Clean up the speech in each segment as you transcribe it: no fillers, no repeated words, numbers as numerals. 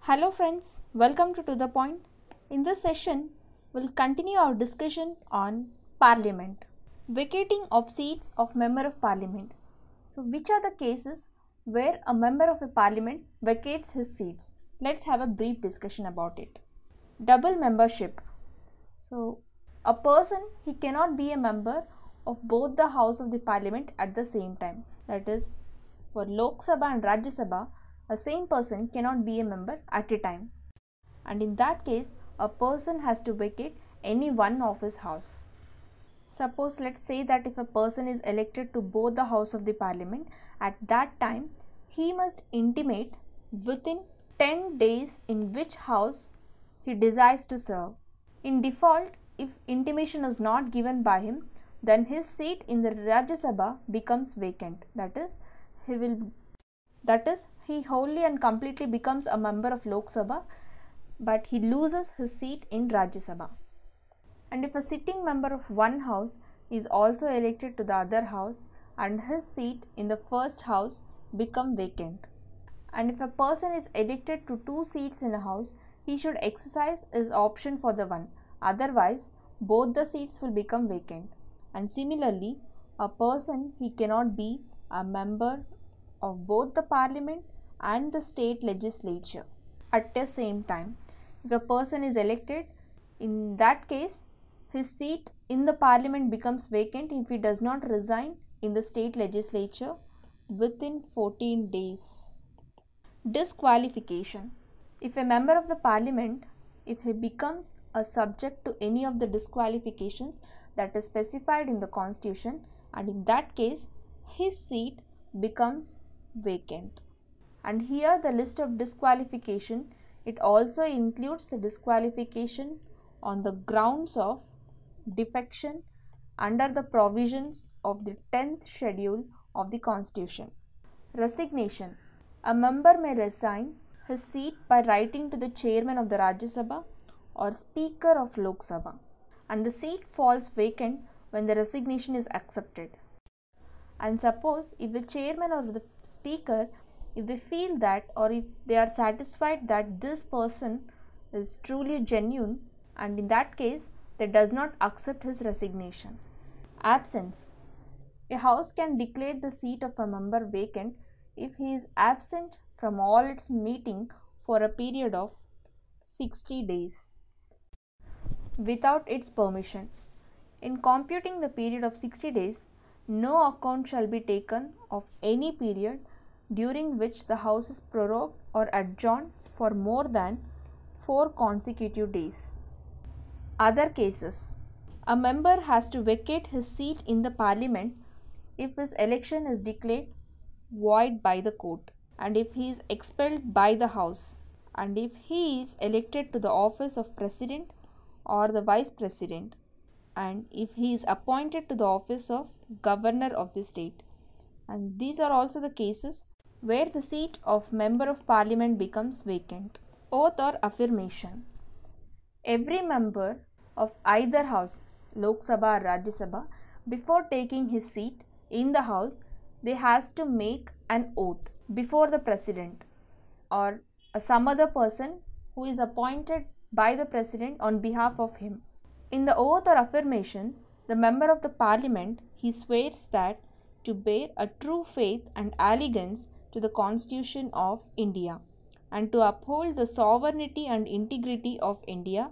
Hello friends, welcome to the Point. In this session, we'll continue our discussion on Parliament. Vacating of seats of Member of Parliament. So which are the cases where a Member of a Parliament vacates his seats? Let's have a brief discussion about it. Double membership. So a person, he cannot be a member of both the House of the Parliament at the same time. That is, for Lok Sabha and Rajya Sabha, a same person cannot be a member at a time. And in that case, a person has to vacate any one of his house. Suppose, let's say that if a person is elected to both the House of the Parliament, at that time, he must intimate within 10 days in which house he desires to serve. In default, if intimation is not given by him, then his seat in the Rajya Sabha becomes vacant. That is, he wholly and completely becomes a member of Lok Sabha, but he loses his seat in Rajya Sabha. And if a sitting member of one house is also elected to the other house and his seat in the first house become vacant. And if a person is elected to two seats in a house, he should exercise his option for the one. Otherwise, both the seats will become vacant. And similarly, a person, he cannot be a member of both the Parliament and the state legislature at the same time. If a person is elected, in that case, his seat in the Parliament becomes vacant if he does not resign in the state legislature within 14 days. Disqualification. If a member of the Parliament, if he becomes a subject to any of the disqualifications that is specified in the Constitution, and in that case, his seat becomes vacant. And here the list of disqualification, it also includes the disqualification on the grounds of defection under the provisions of the 10th schedule of the Constitution. Resignation. A member may resign his seat by writing to the chairman of the Rajya Sabha or Speaker of Lok Sabha, and the seat falls vacant when the resignation is accepted. And suppose if the chairman or the speaker, if they feel that, or if they are satisfied that this person is truly genuine, and in that case they does not accept his resignation. Absence. A house can declare the seat of a member vacant if he is absent from all its meeting for a period of 60 days without its permission. In computing the period of 60 days, no account shall be taken of any period during which the House is prorogued or adjourned for more than 4 consecutive days. Other cases. A member has to vacate his seat in the Parliament if his election is declared void by the court, and if he is expelled by the House, and if he is elected to the office of President or the Vice President, and if he is appointed to the office of Governor of the state. And these are also the cases where the seat of Member of Parliament becomes vacant. Oath or affirmation. Every member of either house, Lok Sabha or Rajya Sabha, before taking his seat in the house, they has to make an oath before the President or some other person who is appointed by the President on behalf of him. In the oath or affirmation, the member of the Parliament, he swears that to bear a true faith and allegiance to the Constitution of India, and to uphold the sovereignty and integrity of India,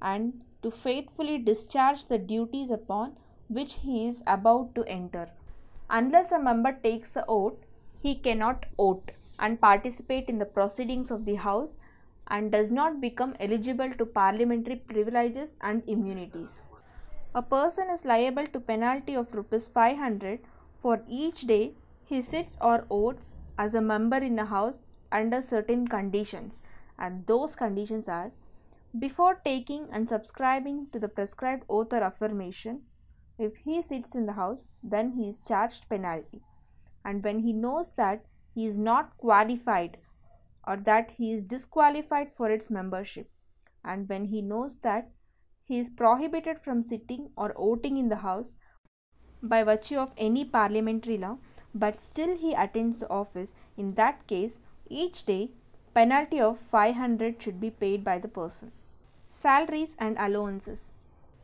and to faithfully discharge the duties upon which he is about to enter. Unless a member takes the oath, he cannot vote and participate in the proceedings of the House, and does not become eligible to parliamentary privileges and immunities. A person is liable to penalty of ₹500 for each day he sits or votes as a member in a house under certain conditions, and those conditions are: before taking and subscribing to the prescribed oath or affirmation, if he sits in the house, then he is charged penalty, and when he knows that he is not qualified or that he is disqualified for its membership, and when he knows that he is prohibited from sitting or voting in the house by virtue of any parliamentary law, but still he attends the office, in that case, each day penalty of 500 should be paid by the person. Salaries and allowances.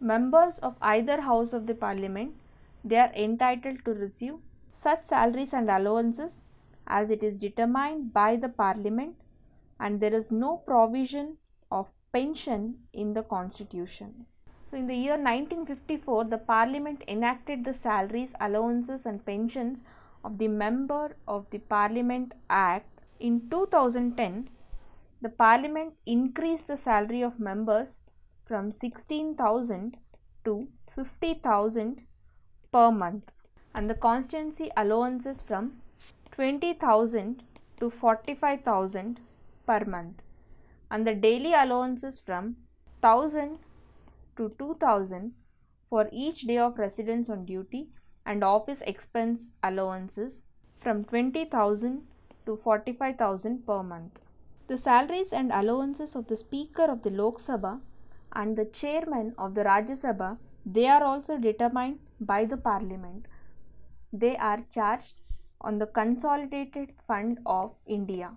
Members of either house of the parliament, they are entitled to receive such salaries and allowances as it is determined by the parliament, and there is no provision of pension in the constitution. So in the year 1954, the parliament enacted the Salaries, Allowances and Pensions of the Member of the Parliament Act. In 2010, the parliament increased the salary of members from 16,000 to 50,000 per month, and the constituency allowances from 20,000 to 45,000 per month, and the daily allowances from 1,000 to 2,000 for each day of residence on duty, and office expense allowances from 20,000 to 45,000 per month. The salaries and allowances of the Speaker of the Lok Sabha and the Chairman of the Rajya Sabha, they are also determined by the Parliament. They are charged on the Consolidated Fund of India,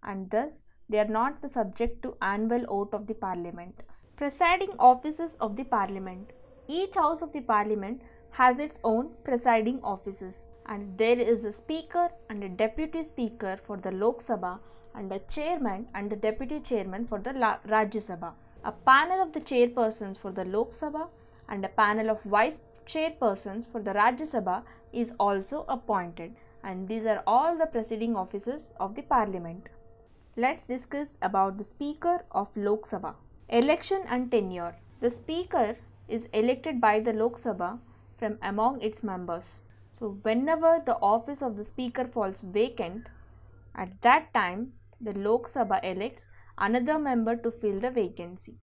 and thus they are not the subject to annual oath of the Parliament. Presiding offices of the Parliament. Each house of the Parliament has its own presiding offices, and there is a Speaker and a Deputy Speaker for the Lok Sabha, and a Chairman and a Deputy Chairman for the Rajya Sabha. A panel of the chairpersons for the Lok Sabha and a panel of vice chairpersons for the Rajya Sabha is also appointed, and these are all the presiding offices of the Parliament. Let's discuss about the Speaker of Lok Sabha. Election and tenure. The Speaker is elected by the Lok Sabha from among its members. So whenever the office of the Speaker falls vacant, at that time the Lok Sabha elects another member to fill the vacancy.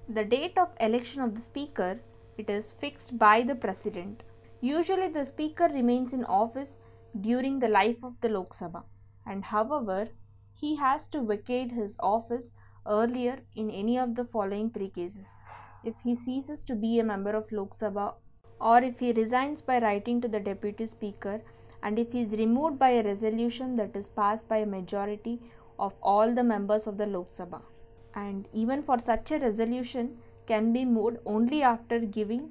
The date of election of the Speaker, it is fixed by the President. Usually the Speaker remains in office during the life of the Lok Sabha, and however, he has to vacate his office earlier in any of the following three cases: if he ceases to be a member of Lok Sabha, or if he resigns by writing to the Deputy Speaker, and if he is removed by a resolution that is passed by a majority of all the members of the Lok Sabha. And even for such a resolution can be moved only after giving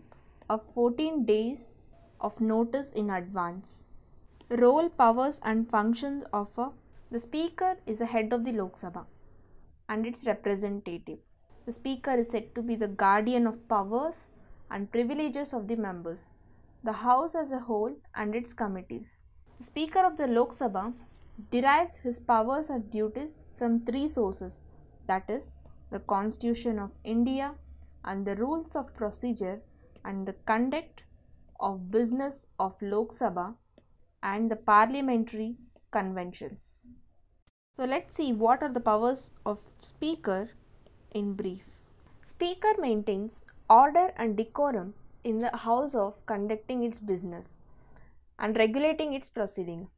a 14 days of notice in advance. Role, powers and functions of the Speaker is the head of the Lok Sabha and its representative. The Speaker is said to be the guardian of powers and privileges of the members, the House as a whole and its committees. The Speaker of the Lok Sabha derives his powers and duties from three sources, that is, the Constitution of India and the rules of procedure and the conduct of business of Lok Sabha and the parliamentary conventions. So let's see what are the powers of Speaker in brief. Speaker maintains order and decorum in the House of conducting its business and regulating its proceedings,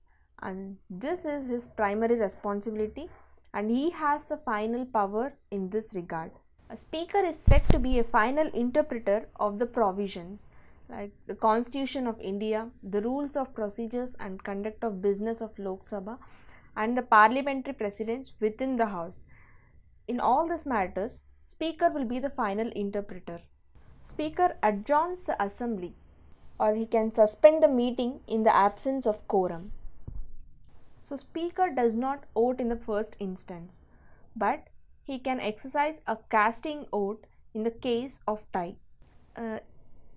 and this is his primary responsibility, and he has the final power in this regard. A Speaker is said to be a final interpreter of the provisions like the Constitution of India, the rules of procedures and conduct of business of Lok Sabha, and the parliamentary precedents within the House. In all these matters, Speaker will be the final interpreter. Speaker adjourns the assembly, or he can suspend the meeting in the absence of quorum. So Speaker does not vote in the first instance, but he can exercise a casting vote in the case of tie.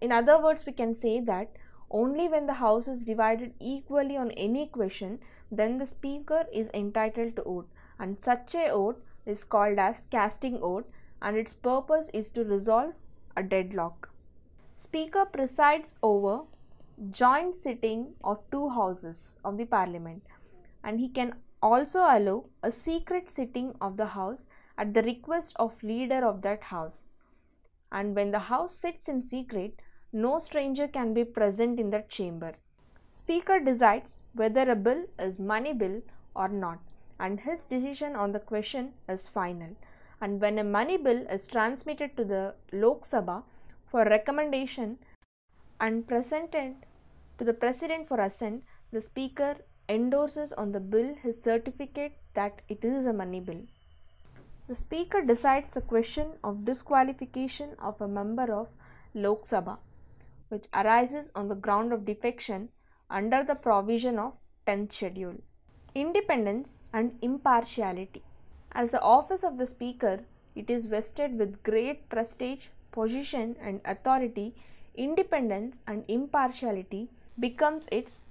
In other words, we can say that only when the House is divided equally on any question, then the Speaker is entitled to vote, and such a vote is called as casting vote, and its purpose is to resolve a deadlock. Speaker presides over joint sitting of two houses of the Parliament, and he can also allow a secret sitting of the House at the request of leader of that House. And when the House sits in secret, no stranger can be present in that chamber. Speaker decides whether a bill is money bill or not, and his decision on the question is final. And when a money bill is transmitted to the Lok Sabha for recommendation and presented to the President for assent, the Speaker endorses on the bill his certificate that it is a money bill. The Speaker decides the question of disqualification of a member of Lok Sabha, which arises on the ground of defection under the provision of 10th schedule. Independence and impartiality. As the office of the Speaker, it is vested with great prestige, position and authority. Independence and impartiality becomes its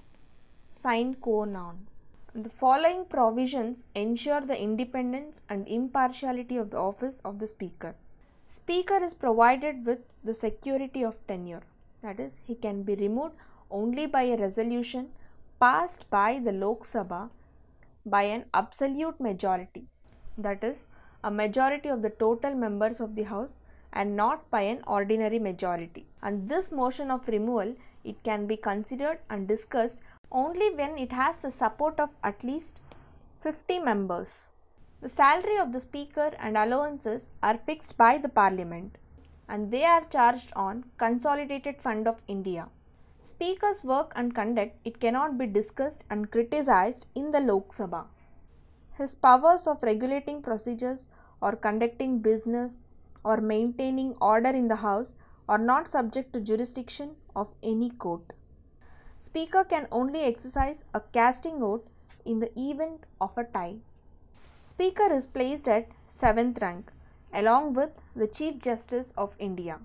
sine qua non. The following provisions ensure the independence and impartiality of the office of the Speaker. Speaker is provided with the security of tenure, that is, he can be removed only by a resolution passed by the Lok Sabha by an absolute majority, that is, a majority of the total members of the House and not by an ordinary majority. And this motion of removal, it can be considered and discussed only when it has the support of at least 50 members. The salary of the Speaker and allowances are fixed by the Parliament and they are charged on Consolidated Fund of India. Speaker's work and conduct, it cannot be discussed and criticized in the Lok Sabha. His powers of regulating procedures or conducting business or maintaining order in the House are not subject to jurisdiction of any court. Speaker can only exercise a casting vote in the event of a tie. Speaker is placed at 7th rank along with the Chief Justice of India.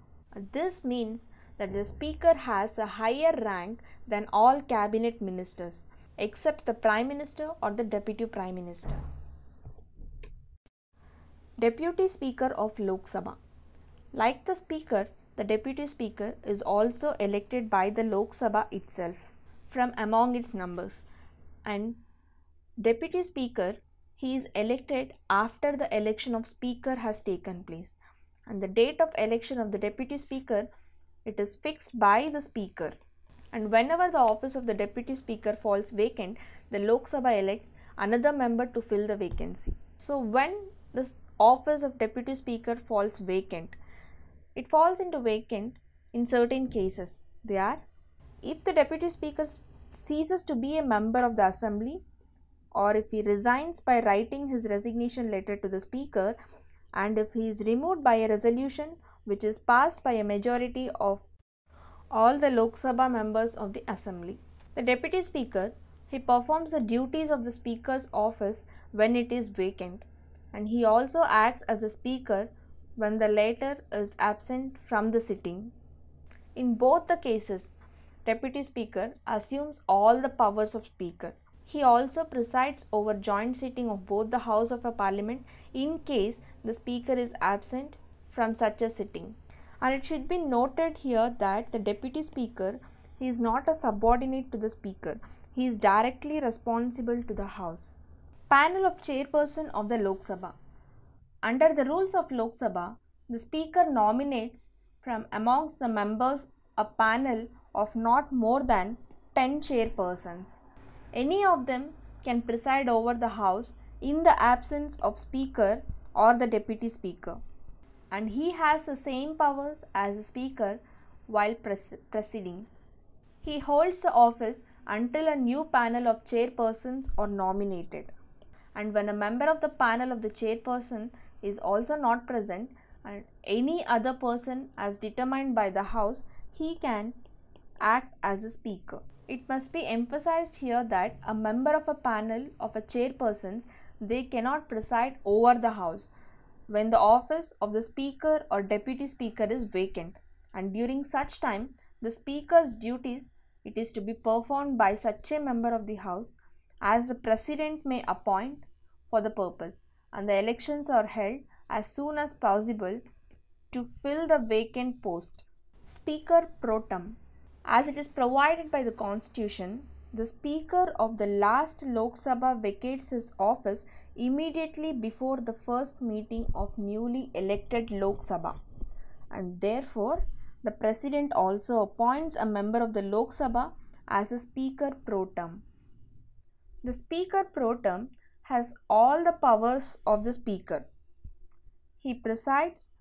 This means that the Speaker has a higher rank than all cabinet ministers except the Prime Minister or the Deputy Prime Minister. Deputy Speaker of Lok Sabha. Like the Speaker, the Deputy Speaker is also elected by the Lok Sabha itself from among its members, and Deputy Speaker, he is elected after the election of Speaker has taken place, and the date of election of the Deputy Speaker, it is fixed by the Speaker, and whenever the office of the Deputy Speaker falls vacant, the Lok Sabha elects another member to fill the vacancy. So when the office of Deputy Speaker falls vacant, it falls into vacant in certain cases. They are, if the Deputy Speaker ceases to be a member of the Assembly, or if he resigns by writing his resignation letter to the Speaker, and if he is removed by a resolution which is passed by a majority of all the Lok Sabha members of the Assembly. The Deputy Speaker, he performs the duties of the Speaker's office when it is vacant, and he also acts as a Speaker when the latter is absent from the sitting. In both the cases, Deputy Speaker assumes all the powers of Speaker. He also presides over joint sitting of both the House of a Parliament in case the Speaker is absent from such a sitting. And it should be noted here that the Deputy Speaker, he is not a subordinate to the Speaker. He is directly responsible to the House. Panel of Chairperson of the Lok Sabha. Under the rules of Lok Sabha, the Speaker nominates from amongst the members a panel of not more than 10 chairpersons. Any of them can preside over the House in the absence of Speaker or the Deputy Speaker, and he has the same powers as the Speaker while presiding. He holds the office until a new panel of chairpersons are nominated, and when a member of the panel of the chairperson is also not present and any other person as determined by the House, he can act as a Speaker. It must be emphasized here that a member of a panel of a chairpersons, they cannot preside over the House when the office of the Speaker or Deputy Speaker is vacant, and during such time the Speaker's duties, it is to be performed by such a member of the House as the President may appoint for the purpose, and the elections are held as soon as possible to fill the vacant post. Speaker pro tem. As it is provided by the Constitution, the Speaker of the last Lok Sabha vacates his office immediately before the first meeting of newly elected Lok Sabha, and therefore the President also appoints a member of the Lok Sabha as a Speaker pro tem. The Speaker pro tem has all the powers of the Speaker. He presides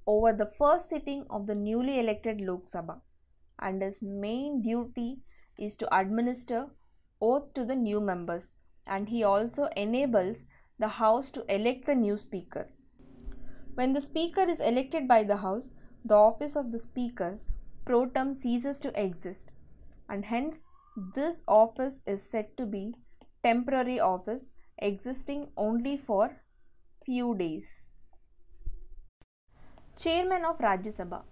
over the first sitting of the newly elected Lok Sabha, and his main duty is to administer oath to the new members, and he also enables the House to elect the new Speaker. When the Speaker is elected by the House, the office of the Speaker pro tem ceases to exist, and hence this office is said to be temporary office existing only for few days. Chairman of Rajya Sabha.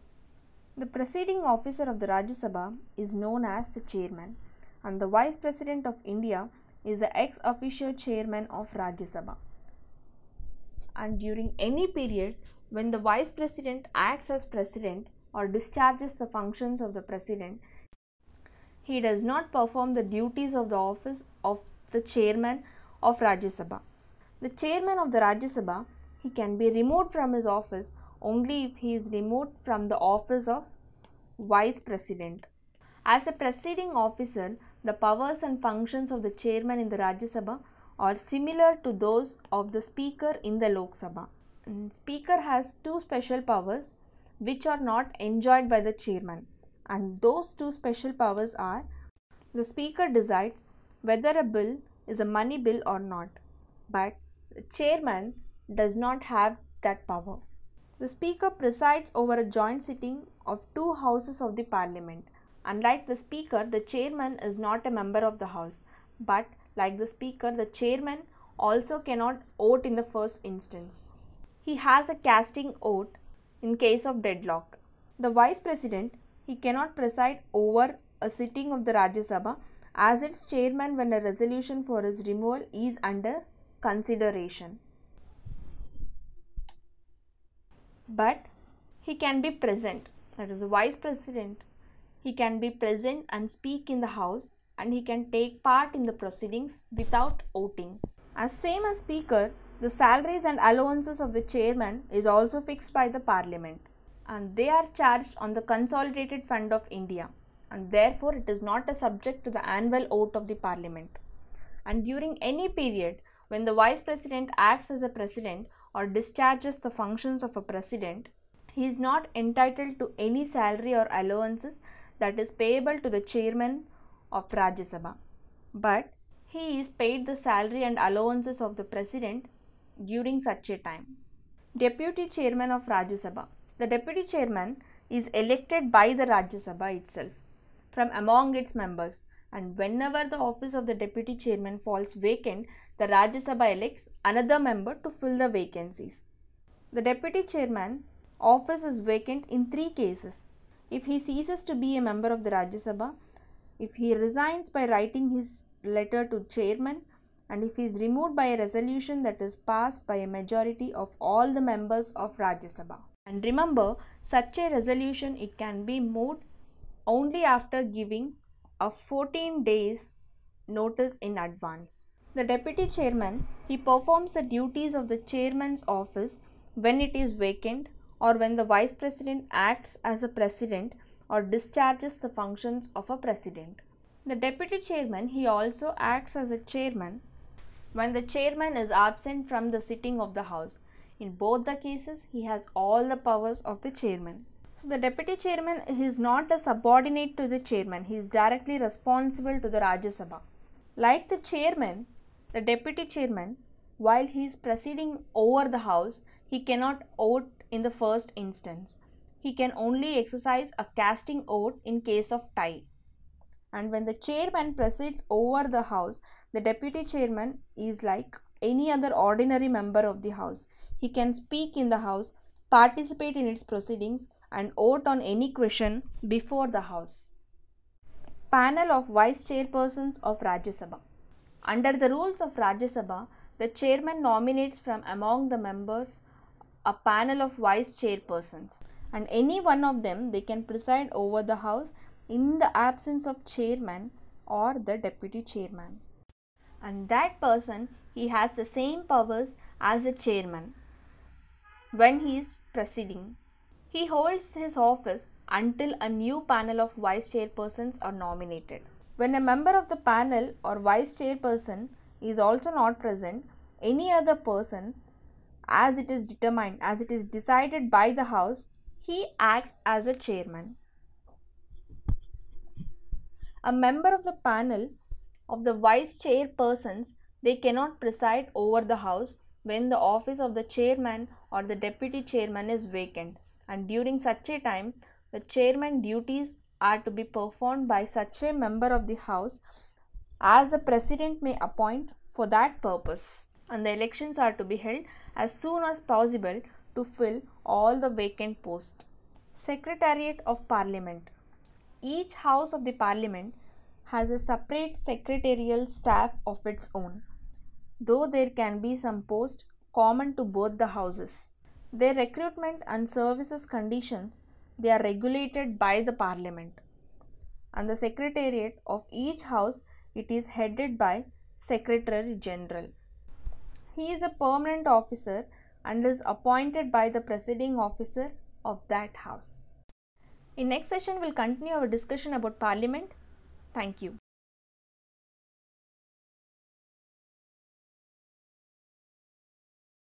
The presiding officer of the Rajya Sabha is known as the chairman, and the Vice President of India is the ex officio chairman of Rajya Sabha. And during any period when the Vice President acts as President or discharges the functions of the President, he does not perform the duties of the office of the chairman of Rajya Sabha. The chairman of the Rajya Sabha, he can be removed from his office only if he is removed from the office of Vice President. As a presiding officer, the powers and functions of the chairman in the Rajya Sabha are similar to those of the Speaker in the Lok Sabha. Speaker has two special powers which are not enjoyed by the chairman, and those two special powers are: the Speaker decides whether a bill is a money bill or not, but the chairman does not have that power. The Speaker presides over a joint sitting of two houses of the Parliament. Unlike the Speaker, the chairman is not a member of the House, but like the Speaker, the chairman also cannot vote in the first instance. He has a casting vote in case of deadlock. The Vice President, he cannot preside over a sitting of the Rajya Sabha as its chairman when a resolution for his removal is under consideration. But he can be present, that is the Vice President. He can be present and speak in the House, and he can take part in the proceedings without voting. As same as Speaker, the salaries and allowances of the chairman is also fixed by the Parliament, and they are charged on the Consolidated Fund of India, and therefore it is not a subject to the annual vote of the Parliament. And during any period when the Vice President acts as a President or discharges the functions of a President, he is not entitled to any salary or allowances that is payable to the chairman of Rajya Sabha, but he is paid the salary and allowances of the President during such a time. Deputy Chairman of Rajya Sabha. The Deputy Chairman is elected by the Rajya Sabha itself from among its members, and whenever the office of the Deputy Chairman falls vacant, the Rajya Sabha elects another member to fill the vacancies. The Deputy Chairman office is vacant in 3 cases: if he ceases to be a member of the Rajya Sabha, if he resigns by writing his letter to chairman, and if he is removed by a resolution that is passed by a majority of all the members of Rajya Sabha. And remember, such a resolution, it can be moved only after giving a 14 days notice in advance. The Deputy Chairman, he performs the duties of the chairman's office when it is vacant or when the Vice President acts as a President or discharges the functions of a President. The Deputy Chairman, he also acts as a chairman when the chairman is absent from the sitting of the House. In both the cases, he has all the powers of the chairman. So the Deputy Chairman is not a subordinate to the chairman. He is directly responsible to the Rajya Sabha. Like the chairman, the Deputy Chairman, while he is presiding over the House, he cannot vote in the first instance. He can only exercise a casting vote in case of tie. And when the chairman presides over the House, the Deputy Chairman is like any other ordinary member of the House. He can speak in the House, participate in its proceedings, and vote on any question before the House. Panel of Vice Chairpersons of Rajya Sabha. Under the rules of Rajya Sabha, the chairman nominates from among the members a panel of Vice Chairpersons, and any one of them, they can preside over the House in the absence of chairman or the Deputy Chairman. And that person, he has the same powers as a chairman when he is presiding. He holds his office until a new panel of Vice Chairpersons are nominated. When a member of the panel or Vice Chairperson is also not present, any other person, as it is determined, as it is decided by the House, he acts as a chairman. A member of the panel of the vice chairpersons, they cannot preside over the house when the office of the chairman or the deputy chairman is vacant, and during such a time the chairman duties are to be performed by such a member of the house as the president may appoint for that purpose, and the elections are to be held as soon as possible to fill all the vacant posts. Secretariat of Parliament. Each house of the Parliament has a separate secretarial staff of its own, though there can be some posts common to both the houses. Their recruitment and services conditions, they are regulated by the Parliament, and the secretariat of each house, it is headed by Secretary General. He is a permanent officer and is appointed by the presiding officer of that house. In next session, we'll continue our discussion about Parliament. Thank you.